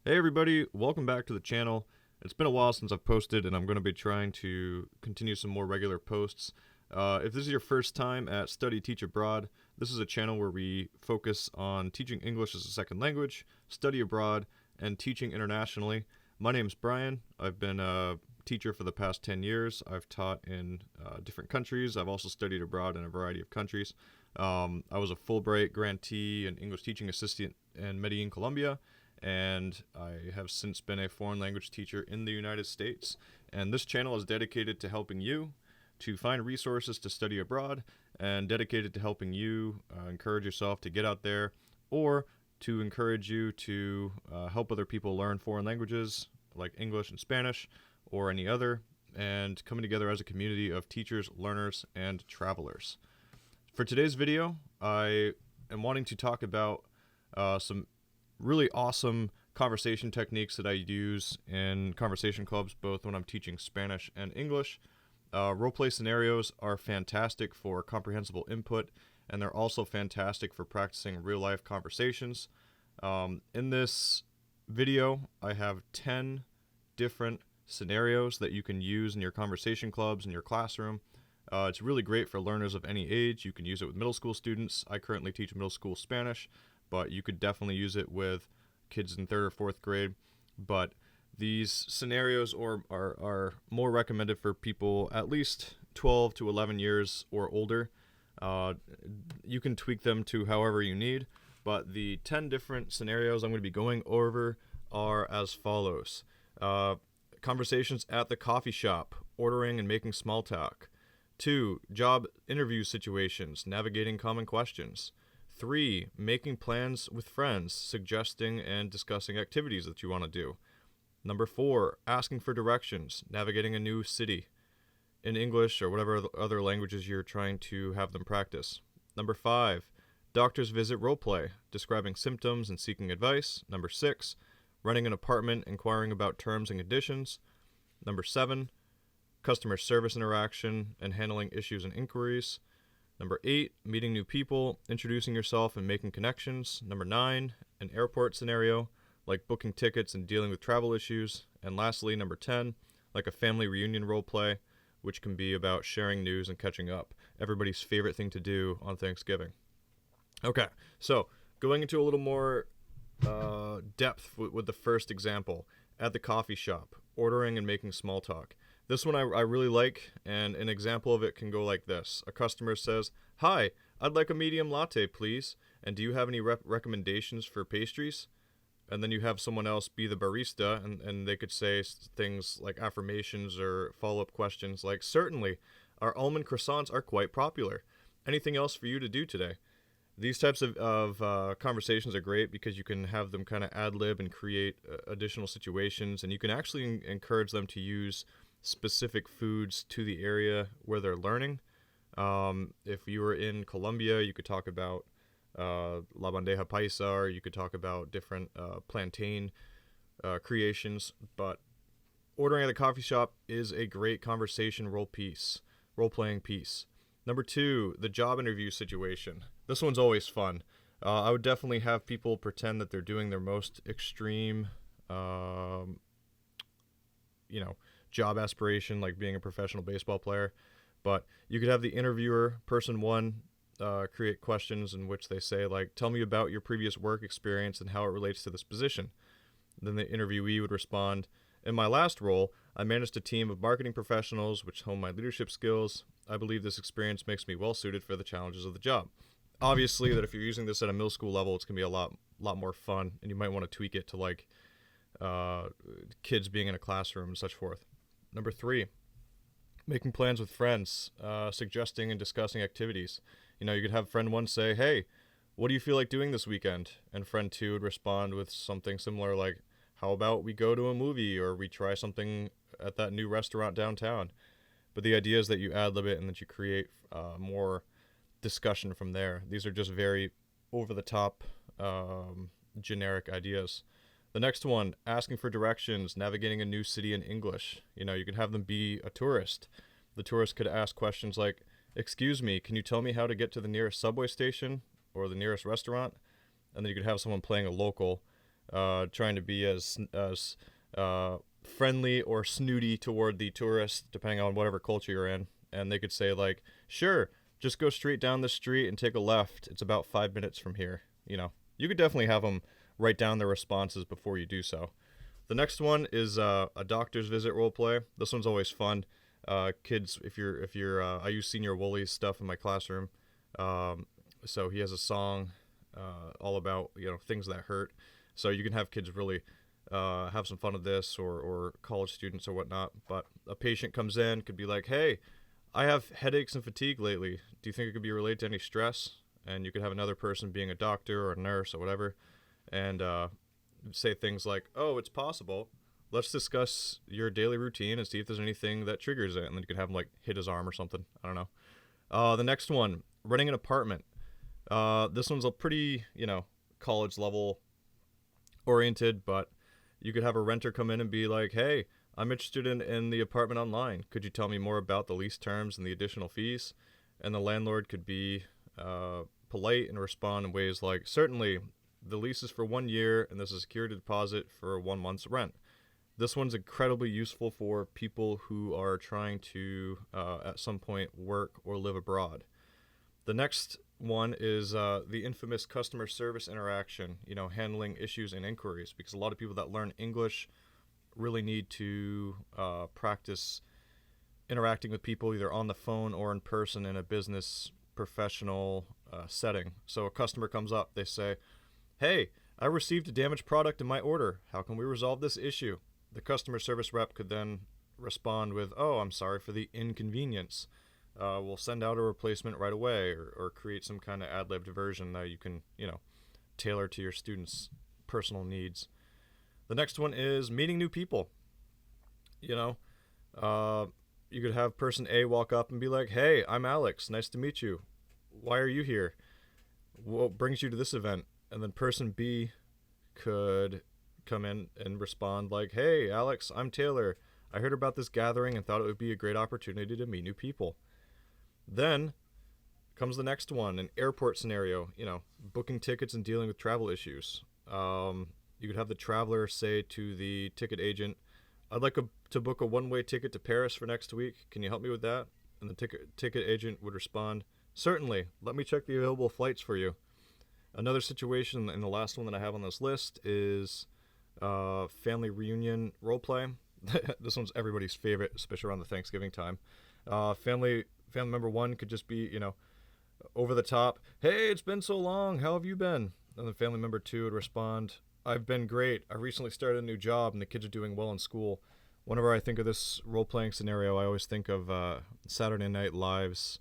Hey everybody, welcome back to the channel. It's been a while since I've posted and I'm going to be trying to continue some more regular posts. If this is your first time at Study Teach Abroad, this is a channel where we focus on teaching English as a second language, study abroad, and teaching internationally. My name's Brian. I've been a teacher for the past 10 years. I've taught in different countries. I've also studied abroad in a variety of countries. I was a Fulbright grantee and English teaching assistant in Medellin, Colombia, and I have since been a foreign language teacher in the United States. And this channel is dedicated to helping you to find resources to study abroad and dedicated to helping you encourage yourself to get out there, or to encourage you to help other people learn foreign languages like English and Spanish or any other, and coming together as a community of teachers, learners, and travelers. For today's video, I am wanting to talk about some really awesome conversation techniques that I use in conversation clubs, both when I'm teaching Spanish and English. Roleplay scenarios are fantastic for comprehensible input, and they're also fantastic for practicing real-life conversations. In this video, I have 10 different scenarios that you can use in your conversation clubs in your classroom. It's really great for learners of any age. You can use it with middle school students. I currently teach middle school Spanish, but you could definitely use it with kids in 3rd or 4th grade. But these scenarios are more recommended for people at least 12 to 11 years or older. You can tweak them to however you need, but the 10 different scenarios I'm going to be going over are as follows. Conversations at the coffee shop, ordering and making small talk. 2. Job interview situations, navigating common questions. 3. Making plans with friends, suggesting and discussing activities that you want to do. Number 4. Asking for directions, navigating a new city in English or whatever other languages you're trying to have them practice. Number 5. Doctor's visit roleplay, describing symptoms and seeking advice. Number 6. Running an apartment, inquiring about terms and conditions. Number 7. Customer service interaction and handling issues and inquiries. Number 8, meeting new people, introducing yourself and making connections. Number 9, an airport scenario, like booking tickets and dealing with travel issues. And lastly, number 10, like a family reunion role play, which can be about sharing news and catching up. Everybody's favorite thing to do on Thanksgiving. Okay, so going into a little more depth with the first example, at the coffee shop, ordering and making small talk. This one I really like, and an example of it can go like this. A customer says, "Hi, I'd like a medium latte, please. And do you have any recommendations for pastries?" And then you have someone else be the barista, and they could say things like affirmations or follow-up questions like, "Certainly, our almond croissants are quite popular. Anything else for you to do today?" These types of conversations are great because you can have them kind of ad-lib and create additional situations, and you can actually encourage them to use specific foods to the area where they're learning. If you were in Colombia, you could talk about la bandeja paisa, or you could talk about different plantain creations. But ordering at a coffee shop is a great conversation role-playing piece. Number 2, the job interview situation. This one's always fun. I would definitely have people pretend that they're doing their most extreme, job aspiration, like being a professional baseball player. But you could have the interviewer, person 1, create questions in which they say, like, "Tell me about your previous work experience and how it relates to this position." Then the interviewee would respond, "In my last role, I managed a team of marketing professionals which honed my leadership skills. I believe this experience makes me well suited for the challenges of the job." Obviously, that if you're using this at a middle school level, it's going to be a lot more fun, and you might want to tweak it to like kids being in a classroom and such forth. Number 3, making plans with friends, suggesting and discussing activities. You could have friend 1 say, "Hey, what do you feel like doing this weekend?" And friend 2 would respond with something similar like, "How about we go to a movie, or we try something at that new restaurant downtown?" But the idea is that you ad-lib it and that you create more discussion from there. These are just very over-the-top generic ideas. The next one, asking for directions, navigating a new city in English. You could have them be a tourist. The tourist could ask questions like, "Excuse me, can you tell me how to get to the nearest subway station or the nearest restaurant?" And then you could have someone playing a local trying to be as friendly or snooty toward the tourist, depending on whatever culture you're in. And they could say like, sure, just go straight down the street and take a left. It's about 5 minutes from here. You could definitely have them write down their responses before you do so. The next one is a doctor's visit role play. This one's always fun. Kids, if you're, I use Senior Wooly's stuff in my classroom. So he has a song all about things that hurt. So you can have kids really have some fun with this, or college students or whatnot. But a patient comes in, could be like, hey, I have headaches and fatigue lately. Do you think it could be related to any stress? And you could have another person being a doctor or a nurse or whatever, and say things like, oh, it's possible. Let's discuss your daily routine and see if there's anything that triggers it. And then you could have him like hit his arm or something. I don't know. The next one, renting an apartment. This one's a pretty, college level oriented, but you could have a renter come in and be like, hey, I'm interested in the apartment online. Could you tell me more about the lease terms and the additional fees? And the landlord could be polite and respond in ways like, certainly, the lease is for 1 year and there's a security deposit for 1 month's rent. This one's incredibly useful for people who are trying to, at some point, work or live abroad. The next one is the infamous customer service interaction, handling issues and inquiries, because a lot of people that learn English really need to practice interacting with people either on the phone or in person in a business professional setting. So a customer comes up, they say, hey, I received a damaged product in my order. How can we resolve this issue? The customer service rep could then respond with, oh, I'm sorry for the inconvenience. We'll send out a replacement right away, or create some kind of ad-libbed version that you can, tailor to your students' personal needs. The next one is meeting new people. You could have person A walk up and be like, hey, I'm Alex. Nice to meet you. Why are you here? What brings you to this event? And then person B could come in and respond like, hey, Alex, I'm Taylor. I heard about this gathering and thought it would be a great opportunity to meet new people. Then comes the next one, an airport scenario, booking tickets and dealing with travel issues. You could have the traveler say to the ticket agent, I'd like to book a one-way ticket to Paris for next week. Can you help me with that? And the ticket agent would respond, certainly. Let me check the available flights for you. Another situation, and the last one that I have on this list, is family reunion roleplay. This one's everybody's favorite, especially around the Thanksgiving time. Family member one could just be, over the top. Hey, it's been so long. How have you been? And then family member two would respond, I've been great. I recently started a new job and the kids are doing well in school. Whenever I think of this role-playing scenario, I always think of Saturday Night Live's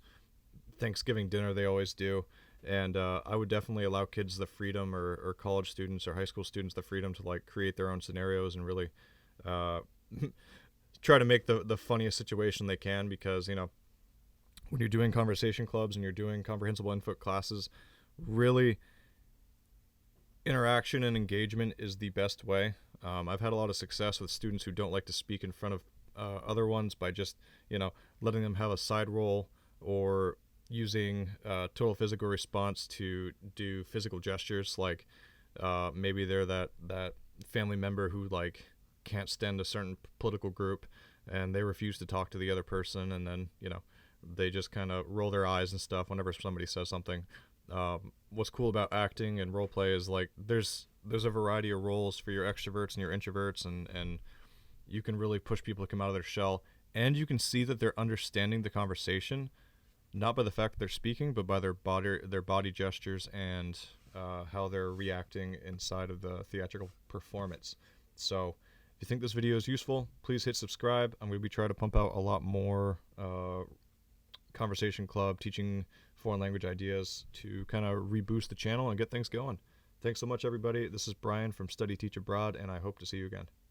Thanksgiving dinner they always do. And I would definitely allow kids the freedom, or college students or high school students the freedom to create their own scenarios and really try to make the funniest situation they can, because when you're doing conversation clubs and you're doing comprehensible input classes, really interaction and engagement is the best way. I've had a lot of success with students who don't like to speak in front of other ones by just letting them have a side role, or using total physical response to do physical gestures, like maybe they're that family member who can't stand a certain political group and they refuse to talk to the other person, and then they just kind of roll their eyes and stuff whenever somebody says something. What's cool about acting and role play is there's a variety of roles for your extroverts and your introverts, and you can really push people to come out of their shell, and you can see that they're understanding the conversation, not by the fact that they're speaking, but by their body gestures and how they're reacting inside of the theatrical performance. So if you think this video is useful, please hit subscribe. I'm going to be trying to pump out a lot more conversation club, teaching foreign language ideas to kind of reboost the channel and get things going. Thanks so much, everybody. This is Brian from Study Teach Abroad, and I hope to see you again.